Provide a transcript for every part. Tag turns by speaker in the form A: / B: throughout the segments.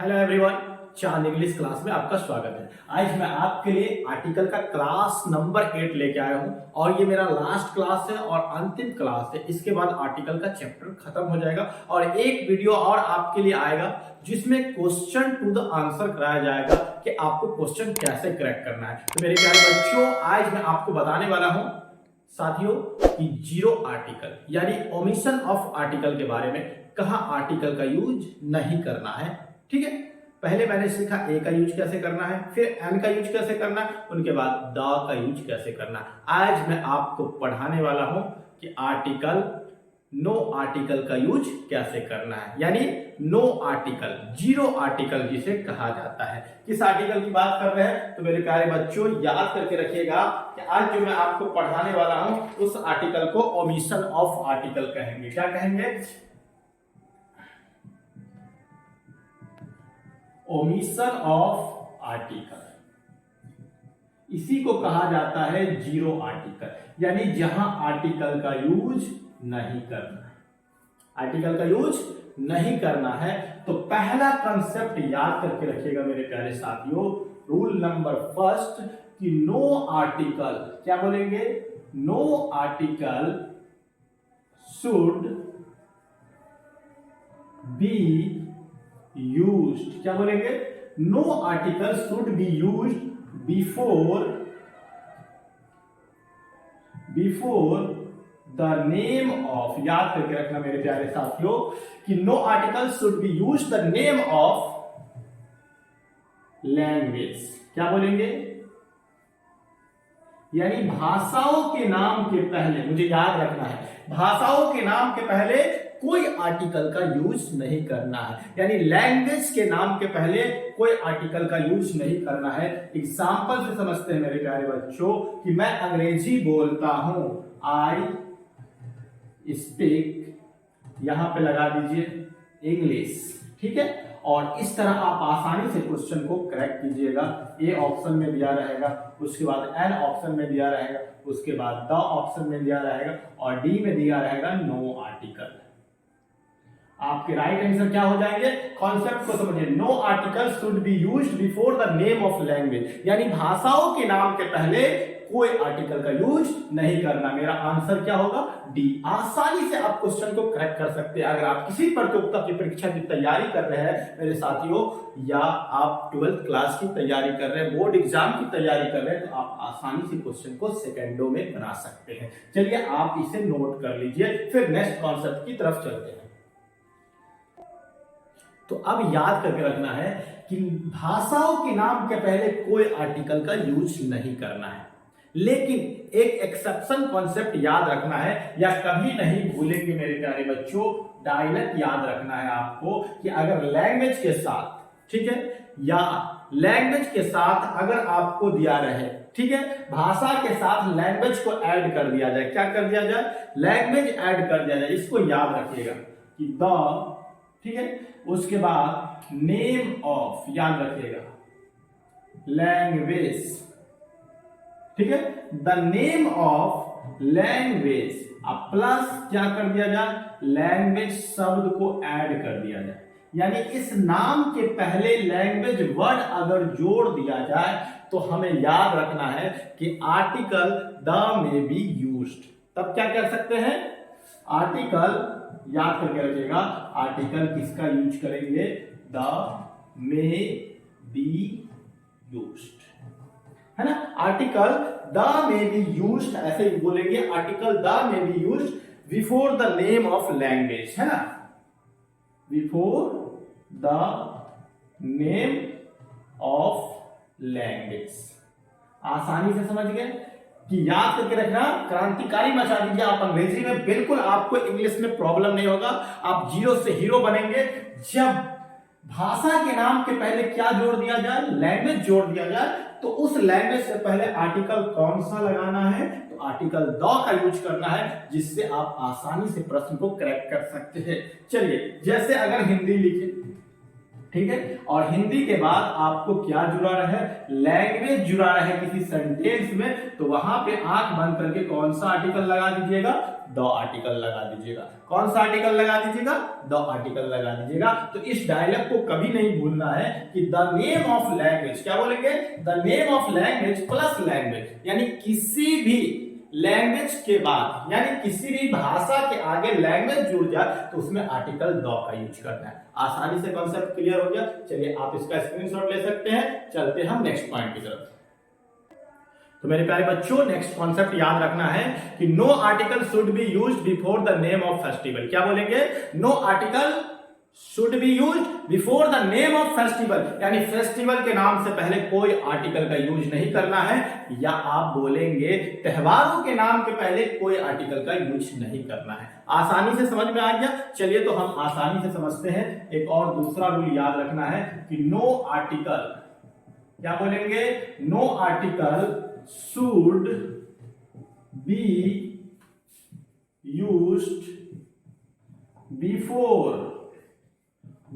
A: Hello everyone, चांद English class में आपका स्वागत है। आज मैं आपके लिए आर्टिकल का क्लास नंबर 8 लेके आया हूं और ये मेरा लास्ट क्लास है और अंतिम क्लास है। इसके बाद आर्टिकल का चैप्टर खत्म हो जाएगा और एक वीडियो और आपके लिए आएगा जिसमें क्वेश्चन टू द आंसर कराया जाएगा कि आपको क्वेश्चन कैसे क्रैक करना है। तो मेरे प्यारे बच्चों, आज मैं आपको बताने वाला हूं साथियों कि जीरो आर्टिकल यानी ओमिशन ऑफ आर्टिकल के बारे में। कहां आर्टिकल का यूज नहीं करना है, ठीक है। पहले मैंने सीखा ए का यूज कैसे करना है, फिर एन का यूज कैसे करना है, उनके बाद द का यूज कैसे करना है। आज मैं आपको पढ़ाने वाला हूं कि आर्टिकल नो आर्टिकल का यूज कैसे करना है, यानी नो आर्टिकल, जीरो आर्टिकल जिसे कहा जाता है। किस आर्टिकल की बात कर रहे हैं तो मेरे प्यारे बच्चों याद करके रखिएगा कि आज जो मैं आपको पढ़ाने वाला हूं उस आर्टिकल को ओमिशन ऑफ आर्टिकल कहेंगे। क्या कहेंगे? Omission of article. इसी को कहा जाता है जीरो आर्टिकल, यानी जहां आर्टिकल का यूज नहीं करना है। आर्टिकल का यूज नहीं करना है तो पहला कंसेप्ट याद करके रखिएगा मेरे प्यारे साथियों। रूल नंबर फर्स्ट कि नो आर्टिकल, क्या बोलेंगे? No article should be used. क्या बोलेंगे? No article should be used before the name of. याद करके रखना मेरे प्यारे साथियों कि no article should be used the name of language. क्या बोलेंगे? यानी भाषाओं के नाम के पहले, मुझे याद रखना है, भाषाओं के नाम के पहले कोई आर्टिकल का यूज नहीं करना है। यानी लैंग्वेज के नाम के पहले कोई आर्टिकल का यूज नहीं करना है। एग्जांपल से समझते हैं मेरे प्यारे बच्चों कि मैं अंग्रेजी बोलता हूं, आई स्पीक, यहां पे लगा दीजिए इंग्लिश, ठीक है। और इस तरह आप आसानी से क्वेश्चन को क्रैक कीजिएगा। ए ऑप्शन में दिया रहेगा, उसके बाद एन ऑप्शन में दिया रहेगा, उसके बाद द ऑप्शन में दिया रहेगा और डी में दिया रहेगा नो आर्टिकल। आपके राइट आंसर क्या हो जाएंगे? कॉन्सेप्ट को समझिए। No article should be used before the name of language, यानी भाषाओं के नाम के पहले कोई आर्टिकल का यूज नहीं करना। मेरा आंसर क्या होगा? डी। आसानी से आप क्वेश्चन को क्रैक कर सकते हैं। अगर आप किसी प्रतियोगिता की परीक्षा की तैयारी कर रहे हैं मेरे साथियों, या आप 12th क्लास की तैयारी कर रहे हैं, बोर्ड एग्जाम की तैयारी कर रहे हैं, तो आप आसानी से क्वेश्चन को सेकेंडों में बना सकते हैं। चलिए आप इसे नोट कर लीजिए, फिर नेक्स्ट कॉन्सेप्ट की तरफ चलते हैं। तो अब याद करके रखना है कि भाषाओं के नाम के पहले कोई आर्टिकल का यूज नहीं करना है, लेकिन एक एक्सेप्शन कॉन्सेप्ट याद रखना है, या कभी नहीं भूलेंगे मेरे प्यारे बच्चों, डायलेक्ट याद रखना है आपको कि अगर लैंग्वेज के साथ, ठीक है, या लैंग्वेज के साथ अगर आपको दिया रहे, ठीक है, भाषा के साथ लैंग्वेज को ऐड कर दिया जाए। क्या कर दिया जाए? लैंग्वेज ऐड कर दिया जाए। इसको याद रखिएगा कि द, ठीक है, उसके बाद नेम ऑफ, याद रखिएगा, लैंग्वेज, ठीक है, द नेम ऑफ लैंग्वेज, अब प्लस क्या कर दिया जाए? लैंग्वेज शब्द को ऐड कर दिया जाए। यानी इस नाम के पहले लैंग्वेज वर्ड अगर जोड़ दिया जाए तो हमें याद रखना है कि आर्टिकल द में बी यूज्ड। तब क्या कर सकते हैं? आर्टिकल, याद करके रखिएगा, आर्टिकल किसका यूज करेंगे? द मे बी यूज्ड, है ना। Article the may be used, ऐसे ही बोलेंगे, article the may be used before the name of language, है ना, before the name of language. आसानी से समझ गए कि याद करके रखना, क्रांतिकारी मचा दीजिए आप अंग्रेजी में। बिल्कुल आपको इंग्लिश में प्रॉब्लम नहीं होगा, आप जीरो से हीरो बनेंगे जब भाषा के नाम के पहले क्या जोड़ दिया जाए? लैंग्वेज जोड़ दिया जाए। तो उस लैंग्वेज से पहले आर्टिकल कौन सा लगाना है? तो आर्टिकल द का यूज करना है, जिससे आप आसानी से प्रश्न को क्रैक कर सकते हैं। चलिए, जैसे अगर हिंदी लिखे, ठीक है। और हिंदी के बाद आपको क्या जुड़ा रहे, लैंग्वेज जुड़ा रहे किसी सेंटेंस में, तो वहां पे आंख बंद करके कौन सा आर्टिकल लगा दीजिएगा, द आर्टिकल लगा दीजिएगा। कौन सा आर्टिकल लगा दीजिएगा, द आर्टिकल लगा दीजिएगा। तो इस डायलॉग को कभी नहीं भूलना है कि द नेम ऑफ लैंग्वेज, क्या बोलेंगे, the name of language plus language, यानी किसी भी लैंग्वेज के बाद, यानी किसी भी भाषा के आगे लैंग्वेज जुड़ जाए तो उसमें आर्टिकल द का यूज करना है। आसानी से कॉन्सेप्ट क्लियर हो गया। चलिए आप इसका स्क्रीनशॉट ले सकते हैं। चलते हम नेक्स्ट पॉइंट की तरफ। तो मेरे प्यारे बच्चों, नेक्स्ट कॉन्सेप्ट याद रखना है कि no article should be used before the name of festival. क्या बोलेंगे, no article should be used before the name of festival, यानी फेस्टिवल के नाम से पहले कोई आर्टिकल का यूज नहीं करना है। या आप बोलेंगे त्योहारों के नाम के पहले कोई आर्टिकल का यूज नहीं करना है। आसानी से समझ में आ गया। चलिए तो हम आसानी से समझते हैं। एक और दूसरा रूल याद रखना है कि नो आर्टिकल, क्या बोलेंगे, no article should be used before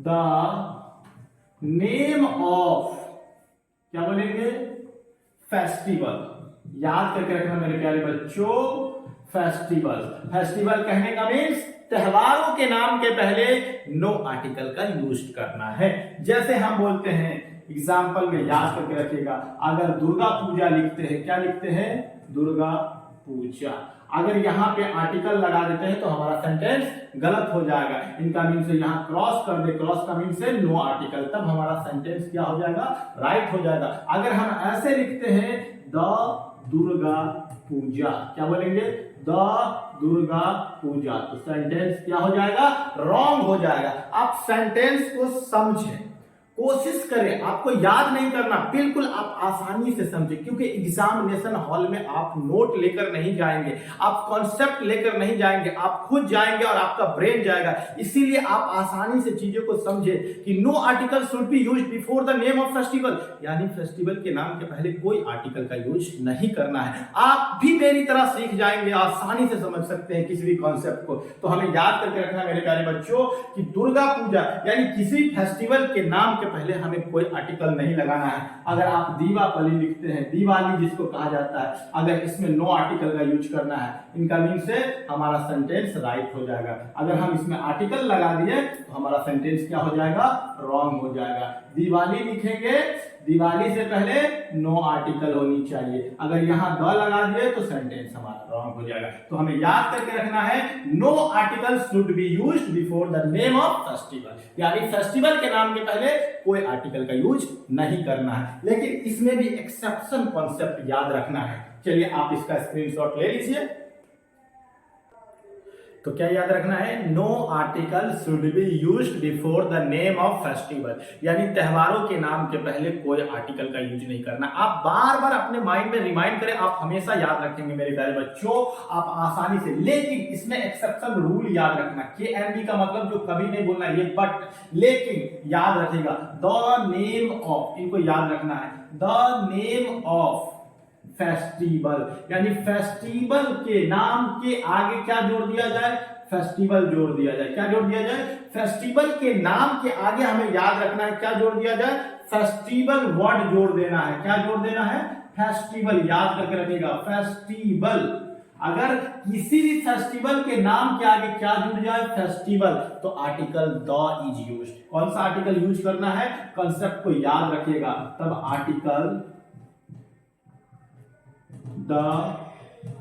A: the name of, क्या बोलेंगे, फेस्टिवल। याद करके रखना मेरे प्यारे बच्चों, फेस्टिवल। फेस्टिवल कहने का मीन्स त्योहारों के नाम के पहले नो आर्टिकल का यूज करना है। जैसे हम बोलते हैं, एग्जाम्पल में याद करके रखिएगा, अगर दुर्गा पूजा लिखते हैं, क्या लिखते हैं, दुर्गा पूजा, अगर यहाँ पे आर्टिकल लगा देते हैं तो हमारा सेंटेंस गलत हो जाएगा। इनका मीन से यहाँ क्रॉस कर दे, क्रॉस का मीन से नो आर्टिकल, तब हमारा सेंटेंस क्या हो जाएगा, राइट हो जाएगा। अगर हम ऐसे लिखते हैं द दुर्गा पूजा, क्या बोलेंगे, द दुर्गा पूजा, तो सेंटेंस क्या हो जाएगा, रॉन्ग हो जाएगा। आप सेंटेंस को समझें, कोशिश करें, आपको याद नहीं करना, बिल्कुल आप आसानी से समझें, क्योंकि एग्जामिनेशन हॉल में आप नोट लेकर नहीं जाएंगे, आप कॉन्सेप्ट लेकर नहीं जाएंगे, आप खुद जाएंगे और आपका ब्रेन जाएगा। इसीलिए आप आसानी से चीजों को समझें कि no article should be used before the name of festival, यानी फेस्टिवल के नाम के पहले कोई आर्टिकल का यूज नहीं करना है। आप भी मेरी तरह सीख जाएंगे, आसानी से समझ सकते हैं किसी भी कॉन्सेप्ट को। तो हमें याद करके रखना मेरे प्यारे बच्चों कि दुर्गा पूजा यानी किसी फेस्टिवल के नाम पहले हमें कोई आर्टिकल नहीं लगाना है। अगर आप दीपावली लिखते हैं, दिवाली जिसको कहा जाता है, अगर इसमें नो आर्टिकल का यूज करना है, इनका मीन से हमारा सेंटेंस राइट हो जाएगा। अगर हम इसमें आर्टिकल लगा दिए तो हमारा सेंटेंस क्या हो जाएगा, रॉन्ग हो जाएगा। दिवाली लिखेंगे, दिवाली से पहले नो आर्टिकल होनी चाहिए, अगर यहां द लगा दिए तो सेंटेंस हमारा रॉन्ग हो जाएगा। तो हमें याद करके रखना है no article should be used before the name of festival, यानी फेस्टिवल के नाम के पहले कोई आर्टिकल का यूज नहीं करना है। लेकिन इसमें भी एक्सेप्शन कॉन्सेप्ट याद रखना है। चलिए आप इसका स्क्रीनशॉट ले लीजिए। तो क्या याद रखना है, no article should be used before the name of festival, यानी त्योहारों के नाम के पहले कोई आर्टिकल का यूज नहीं करना। आप बार बार अपने माइंड में रिमाइंड करें, आप हमेशा याद रखेंगे मेरे प्यारे बच्चों, आप आसानी से। लेकिन इसमें एक्सेप्शन रूल याद रखना, के का मतलब जो कभी नहीं बोलना ये बट, लेकिन याद रखिएगा द नेम ऑफ, इनको याद रखना है, द नेम ऑफ फेस्टिवल, यानी फेस्टिवल के नाम के आगे क्या जोड़ दिया जाए, फेस्टिवल जोड़ दिया जाए। क्या जोड़ दिया जाए, फेस्टिवल के नाम के आगे हमें याद रखना है क्या जोड़ दिया जाए, फेस्टिवल वर्ड जोड़ देना है। क्या जोड़ देना है, फेस्टिवल, याद करके रखिएगा, फेस्टिवल। अगर किसी भी फेस्टिवल के नाम के आगे क्या जुड़ जाए, फेस्टिवल, तो आर्टिकल द इज यूज्ड। कौन सा आर्टिकल यूज करना है, कॉन्सेप्ट को याद रखिएगा, तब आर्टिकल द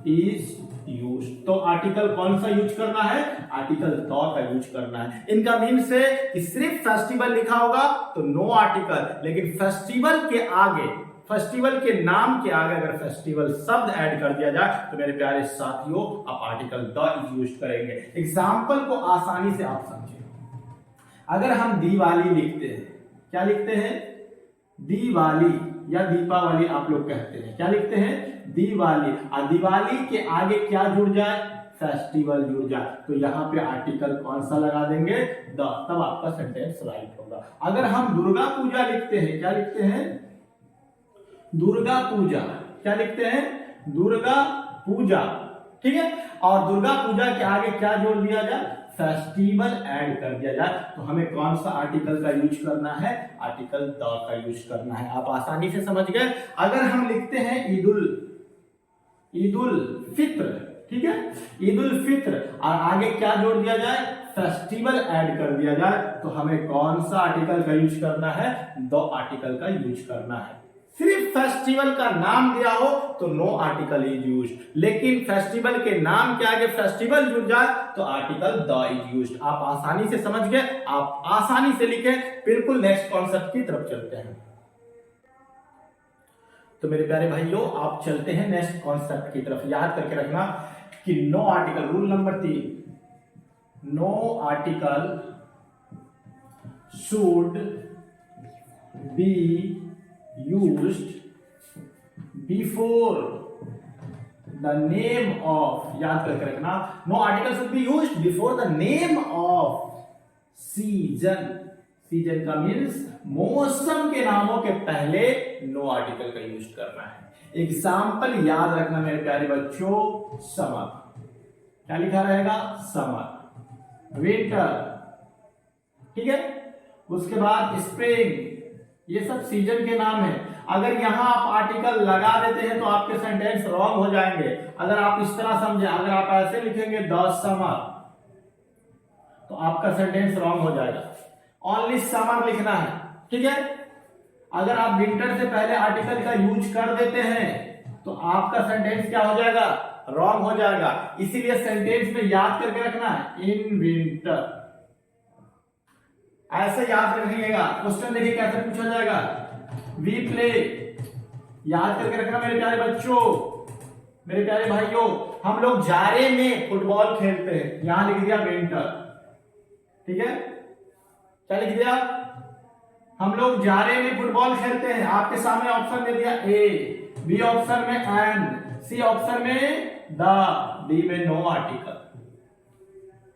A: इज यूज। तो आर्टिकल कौन सा यूज करना है, आर्टिकल द का यूज करना है। इनका मीन से कि सिर्फ फेस्टिवल लिखा होगा तो नो आर्टिकल, लेकिन फेस्टिवल के आगे, फेस्टिवल के नाम के आगे अगर फेस्टिवल शब्द ऐड कर दिया जाए तो मेरे प्यारे साथियों आप आर्टिकल द इज यूज करेंगे। एग्जाम्पल को आसानी से आप समझिए। अगर हम दिवाली लिखते हैं, क्या लिखते हैं, दिवाली या दीपावली आप लोग कहते हैं, क्या लिखते हैं, दिवाली। और दिवाली के आगे क्या जुड़ जाए, फेस्टिवल जुड़ जाए, तो यहाँ पे आर्टिकल कौन सा लगा देंगे, द, तब आपका सेंटेंस राइट होगा। अगर हम दुर्गा पूजा लिखते हैं, क्या लिखते हैं, दुर्गा पूजा, क्या लिखते हैं, दुर्गा पूजा, ठीक है, और दुर्गा पूजा के आगे क्या जोड़ दिया जाए, फेस्टिवल ऐड कर दिया जाए तो हमें कौन सा आर्टिकल का यूज करना है, आर्टिकल द का यूज करना है। आप आसानी से समझ गए। अगर हम लिखते हैं ईद उल फित्र, ठीक है, ईद उल फित्र और आगे क्या जोड़ दिया जाए, फेस्टिवल ऐड कर दिया जाए तो हमें कौन सा आर्टिकल का यूज करना है, द आर्टिकल का यूज करना है। सिर्फ फेस्टिवल का नाम दिया हो तो नो आर्टिकल इज यूज्ड, लेकिन फेस्टिवल के नाम के आगे फेस्टिवल जुड़ जाए तो आर्टिकल द इज यूज्ड। आप आसानी से समझ गए, आप आसानी से लिखें। बिल्कुल नेक्स्ट कॉन्सेप्ट की तरफ चलते हैं। तो मेरे प्यारे भाइयों, आप चलते हैं नेक्स्ट कॉन्सेप्ट की तरफ। याद करके रखना कि no article, rule number 3, no article should be used before the name of, याद करके रखना, no article should be used before the name of season। Season का मीन्स मौसम के नामों के पहले नो आर्टिकल का यूज करना है। एग्जाम्पल याद रखना मेरे प्यारे बच्चों, समर, क्या लिखा रहेगा, समर, विंटर, ठीक है, उसके बाद स्प्रिंग, ये सब सीजन के नाम है। अगर यहां आप आर्टिकल लगा देते हैं तो आपके सेंटेंस रॉन्ग हो जाएंगे। अगर आप इस तरह समझे, अगर आप ऐसे लिखेंगे द समर तो आपका सेंटेंस रॉन्ग हो जाएगा। ओनली समर लिखना है, ठीक है। अगर आप विंटर से पहले आर्टिकल का यूज कर देते हैं तो आपका सेंटेंस क्या हो जाएगा, रॉन्ग हो जाएगा। इसीलिए सेंटेंस में याद करके रखना है इन विंटर, ऐसे याद रखिएगा। क्वेश्चन देखिए कैसे पूछा जाएगा, वी प्ले, याद करके रखना मेरे प्यारे बच्चों, मेरे प्यारे भाइयों। हम लोग जाड़े में फुटबॉल खेलते हैं, यहां लिख दिया विंटर, ठीक है, क्या लिख दिया, हम लोग जाड़े में फुटबॉल खेलते हैं। आपके सामने ऑप्शन दे दिया ए, बी ऑप्शन में एन, सी ऑप्शन में द, डी में नो आर्टिकल।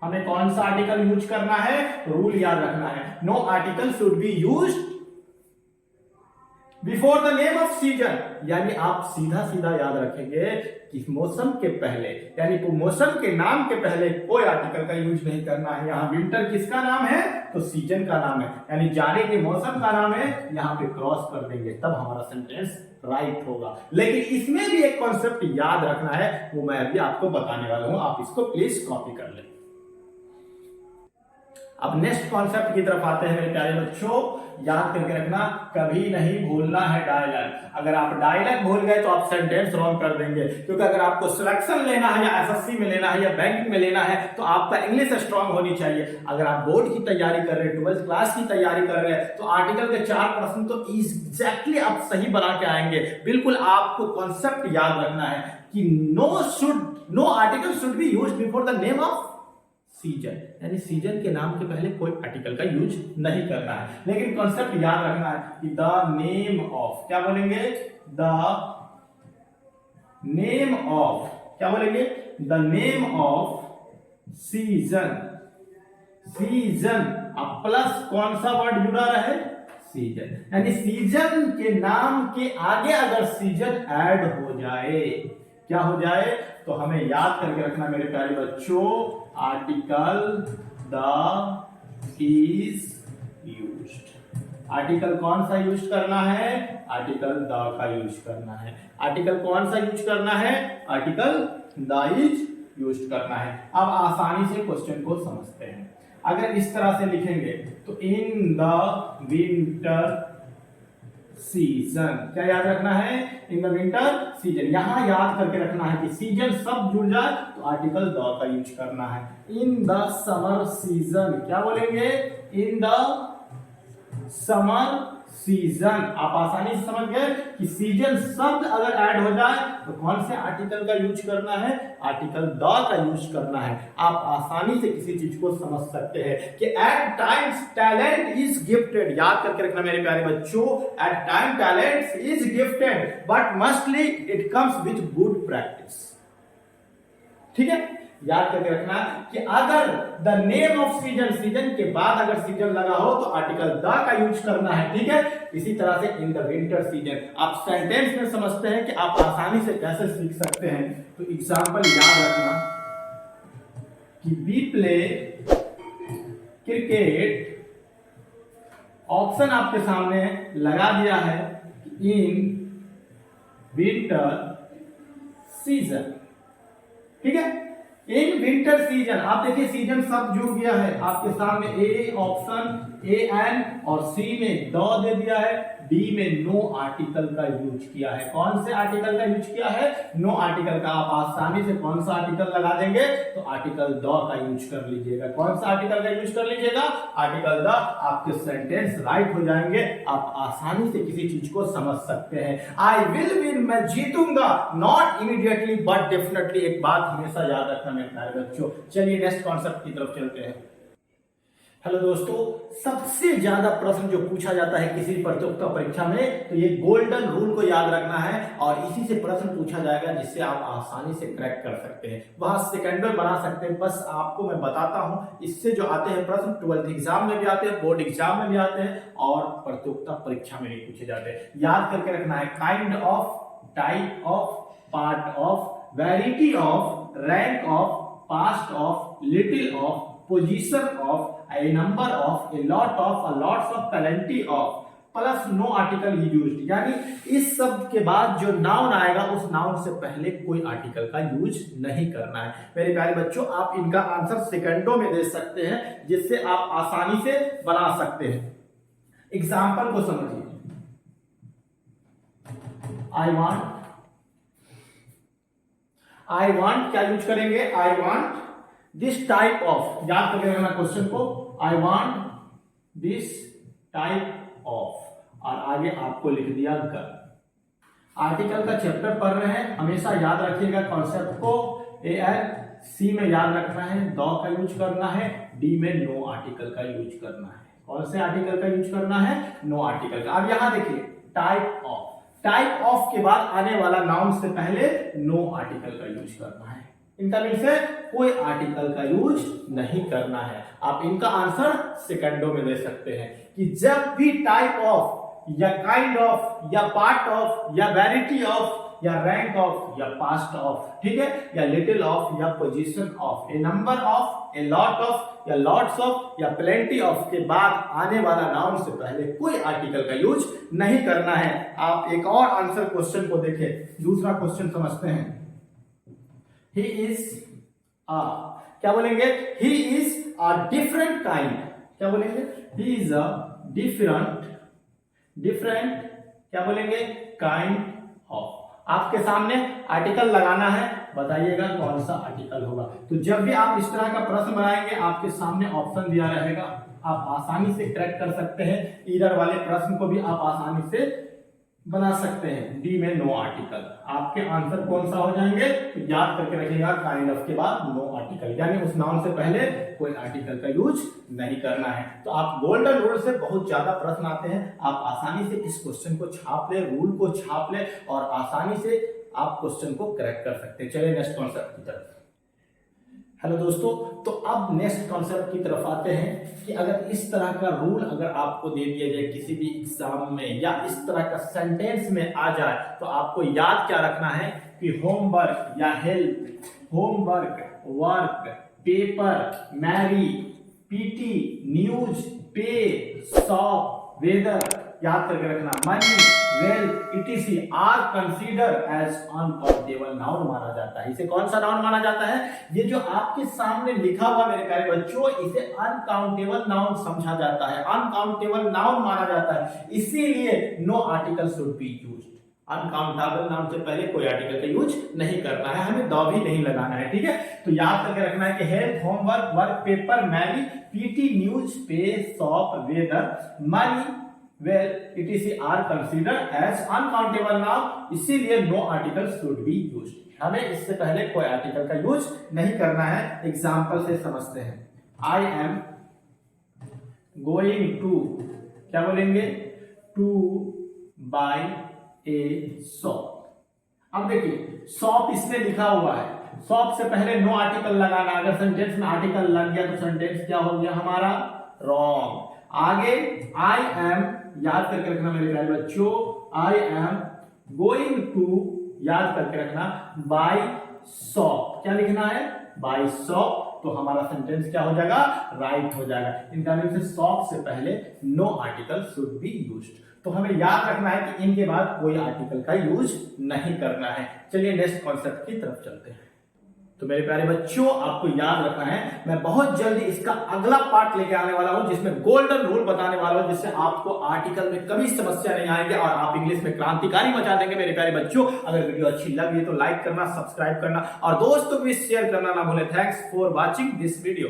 A: हमें कौन सा आर्टिकल यूज करना है, रूल याद रखना है, no article should be used before the name of season. यानी आप सीधा सीधा याद रखेंगे कि मौसम के पहले, यानी मौसम के नाम के पहले कोई आर्टिकल का यूज नहीं करना है। यहां विंटर किसका नाम है, तो सीजन का नाम है, यानी जाड़े के मौसम का नाम है, यहां पे क्रॉस कर देंगे तब हमारा सेंटेंस राइट होगा। लेकिन इसमें भी एक कॉन्सेप्ट याद रखना है, वो मैं अभी आपको बताने वाला हूं, आप इसको प्लीज कॉपी कर लें। अब नेक्स्ट कॉन्सेप्ट की तरफ आते हैं मेरे प्यारे बच्चों। याद करके रखना, कभी नहीं भूलना है डायलॉग। अगर आप डायलॉग भूल गए तो आप सेंटेंस रॉन्ग कर देंगे, क्योंकि अगर आपको सिलेक्शन लेना है या एसएससी में लेना है या बैंकिंग में लेना है तो आपका इंग्लिश स्ट्रांग होनी चाहिए। अगर आप बोर्ड की तैयारी कर रहे हैं, 12th क्लास की तैयारी कर रहे हैं, तो आर्टिकल के 4 प्रश्न तो एग्जैक्टली आप सही बना के आएंगे। बिल्कुल आपको कॉन्सेप्ट याद रखना है कि no article should be used before the name of season, यानी सीजन के नाम के पहले कोई आर्टिकल का यूज नहीं करना है। लेकिन कॉन्सेप्ट याद रखना है कि द नेम ऑफ, क्या बोलेंगे, द नेम ऑफ, क्या बोलेंगे, the name of season. Season अब प्लस कौन सा वर्ड जुड़ा रहे, सीजन, यानी सीजन के नाम के आगे अगर सीजन ऐड हो जाए, क्या हो जाए, तो हमें याद करके रखना मेरे प्यारे बच्चों, article the is used. Article कौन सा यूज करना है, आर्टिकल द का यूज करना है। आर्टिकल कौन सा यूज करना है, आर्टिकल द इज यूज करना है। अब आसानी से क्वेश्चन को समझते हैं। अगर इस तरह से लिखेंगे तो इन द विंटर सीजन, क्या याद रखना है, इन द विंटर सीजन। यहां याद करके रखना है कि सीजन सब जुड़ जाए तो आर्टिकल द का यूज करना है। इन द समर सीजन, क्या बोलेंगे, इन द समर सीजन। आप आसानी से समझ गए कि सीजन शब्द अगर ऐड हो जाए तो कौन से आर्टिकल का यूज करना है, आर्टिकल द का यूज करना है। आप आसानी से किसी चीज को समझ सकते हैं कि at times talent is gifted. याद करके रखना मेरे प्यारे बच्चों, at time talent is gifted but mostly it comes with good practice, ठीक है। याद करके रखना कि अगर the name of season, season के बाद अगर सीजन लगा हो तो आर्टिकल द का यूज करना है, ठीक है। इसी तरह से इन द विंटर सीजन। आप सेंटेंस में समझते हैं कि आप आसानी से कैसे सीख सकते हैं, तो एग्जांपल याद रखना। कि वी प्ले क्रिकेट, ऑप्शन आपके सामने लगा दिया है इन विंटर सीजन। ठीक है, इन विंटर सीजन। आप देखिए सीजन सब जुड़ गया है आपके सामने, ए ऑप्शन ए एन और सी में द दे दिया है, डी में नो आर्टिकल का यूज किया है। कौन से आर्टिकल का यूज किया है? नो आर्टिकल का। आप आसानी से कौन सा आर्टिकल लगा देंगे? तो आर्टिकल द का यूज कर लीजिएगा। कौन सा आर्टिकल का यूज कर लीजिएगा? Article the. आपके सेंटेंस राइट हो जाएंगे, आप आसानी से किसी चीज को समझ सकते हैं। आई विल विन, मैं जीतूंगा, नॉट इमीडिएटली बट डेफिनेटली। एक बात हमेशा याद रखना मेरे प्यारे बच्चों। चलिए नेक्स्ट कॉन्सेप्ट की तरफ चलते हैं। हेलो दोस्तों, सबसे ज्यादा प्रश्न जो पूछा जाता है किसी प्रतियोगिता परीक्षा में, तो ये गोल्डन रूल को याद रखना है और इसी से प्रश्न पूछा जाएगा जिससे आप आसानी से क्रैक कर सकते हैं। वहां सेकंड में बना सकते हैं। बस आपको मैं बताता हूं, इससे जो आते हैं प्रश्न 12th एग्जाम में भी आते हैं, बोर्ड एग्जाम में भी आते हैं और प्रतियोगिता परीक्षा में भी पूछे जाते हैं। याद करके रखना है, kind of, type of, part of, variety of, rank of, past of, little of, position of, a number of, a lot of, a lots of, plenty of, plus no article ही यूज्ड। यानी इस शब्द के बाद जो noun आएगा उस noun से पहले कोई आर्टिकल का यूज नहीं करना है। मेरे प्यारे बच्चों, आप इनका आंसर सेकंडों में दे सकते हैं जिससे आप आसानी से बना सकते हैं। एग्जाम्पल को समझिए। आई वांट क्या यूज करेंगे? I want this type of. याद करके रखना क्वेश्चन को, I want this type of, और आगे आपको लिख दिया गर। आर्टिकल का चैप्टर पढ़ रहे हैं, हमेशा याद रखिएगा कॉन्सेप्ट को। ए एन, सी में याद रखना है द का यूज करना है, डी में नो आर्टिकल का यूज करना है। कौन से आर्टिकल का यूज करना है? नो आर्टिकल का। अब यहां देखिए टाइप ऑफ, टाइप ऑफ के बाद आने वाला नाउन से पहले नो आर्टिकल का यूज करना है। इनका मीन से कोई आर्टिकल का यूज नहीं करना है। आप इनका आंसर सेकंडों में दे सकते हैं कि जब भी टाइप ऑफ या काइंड ऑफ या पार्ट ऑफ या वैरायटी ऑफ या रैंक ऑफ या पास्ट ऑफ, ठीक है, या लिटिल ऑफ या position of, A number of, a lot of या लॉट्स ऑफ या प्लेंटी ऑफ के बाद आने वाला नाउन से पहले कोई आर्टिकल का यूज नहीं करना है। आप एक और आंसर क्वेश्चन को देखें, दूसरा क्वेश्चन समझते हैं। He is a, क्या बोलेंगे? He is a different kind, क्या बोलेंगे? He is a different क्या बोलेंगे? Kind of। आपके सामने आर्टिकल लगाना है, बताइएगा कौन सा आर्टिकल होगा। तो जब भी आप इस तरह का प्रश्न बनाएंगे आपके सामने ऑप्शन दिया रहेगा, आप आसानी से क्रैक कर सकते हैं। इधर वाले प्रश्न को भी आप आसानी से बना सकते हैं। डी में नो आर्टिकल। आपके आंसर कौन सा हो जाएंगे? तो याद करके रखिएगा, काइंड ऑफ के बाद नो आर्टिकल, यानी उस नाउन से पहले कोई आर्टिकल का यूज नहीं करना है। तो आप गोल्डन रूल से बहुत ज्यादा प्रश्न आते हैं, आप आसानी से इस क्वेश्चन को छाप ले, रूल को छाप ले और आसानी से आप क्वेश्चन को क्रैक कर सकते हैं। चलिए नेक्स्ट कॉन्सेप्ट की तरफ। हेलो दोस्तों, तो अब नेक्स्ट कॉन्सेप्ट की तरफ आते हैं कि अगर इस तरह का रूल अगर आपको दे दिया जाए किसी भी एग्जाम में या इस तरह का सेंटेंस में आ जाए तो आपको याद क्या रखना है कि होमवर्क या help, homework, work, paper, Mary, PT, news, pay, shop, weather, याद करके रखना, money, wealth, etc are consider as uncountable noun माना जाता है। इसे कौन सा नाउन माना जाता है? ये जो आपके सामने लिखा हुआ मेरे प्यारे बच्चों, इसे अनकाउंटेबल नाउन समझा जाता है, अनकाउंटेबल नाउन माना जाता है। इसीलिए no article should be used. Uncountable noun से पहले कोई आर्टिकल का यूज नहीं करना है, हमें द भी नहीं लगाना है, ठीक है। तो याद करके रखना है कि health, homework, work, paper, Mary, PT, news, pay, shop, weather, money, well, etc are considered as uncountable noun. इसीलिए no article should be used. हमें इससे पहले कोई आर्टिकल का यूज नहीं करना है। एग्जांपल से समझते हैं। आई एम गोइंग टू, क्या बोलेंगे? To buy a shop. अब देखिए शॉप इसमें लिखा हुआ है, शॉप से पहले नो आर्टिकल लगाना। अगर सेंटेंस में आर्टिकल लग गया तो सेंटेंस क्या हो गया हमारा? रॉन्ग। आगे आई एम, याद करके रखना मेरे प्यारे बच्चों, आई एम गोइंग टू, याद करके रखना, बाय शॉप। क्या लिखना है? Buy shop. तो हमारा सेंटेंस क्या हो जाएगा, राइट हो जाएगा। इनका मीन से शॉप से पहले no article should be used. तो हमें याद रखना है कि इनके बाद कोई आर्टिकल का यूज नहीं करना है। चलिए नेक्स्ट कॉन्सेप्ट की तरफ चलते हैं। तो मेरे प्यारे बच्चों, आपको याद रखना है, मैं बहुत जल्दी इसका अगला पार्ट लेके आने वाला हूं जिसमें गोल्डन रूल बताने वाला हूं, जिससे आपको आर्टिकल में कभी समस्या नहीं आएगी और आप इंग्लिश में क्रांतिकारी मचा देंगे। मेरे प्यारे बच्चों, अगर वीडियो अच्छी लगी तो लाइक करना, सब्सक्राइब करना और दोस्तों को भी शेयर करना ना भूलें। Thanks for watching this video.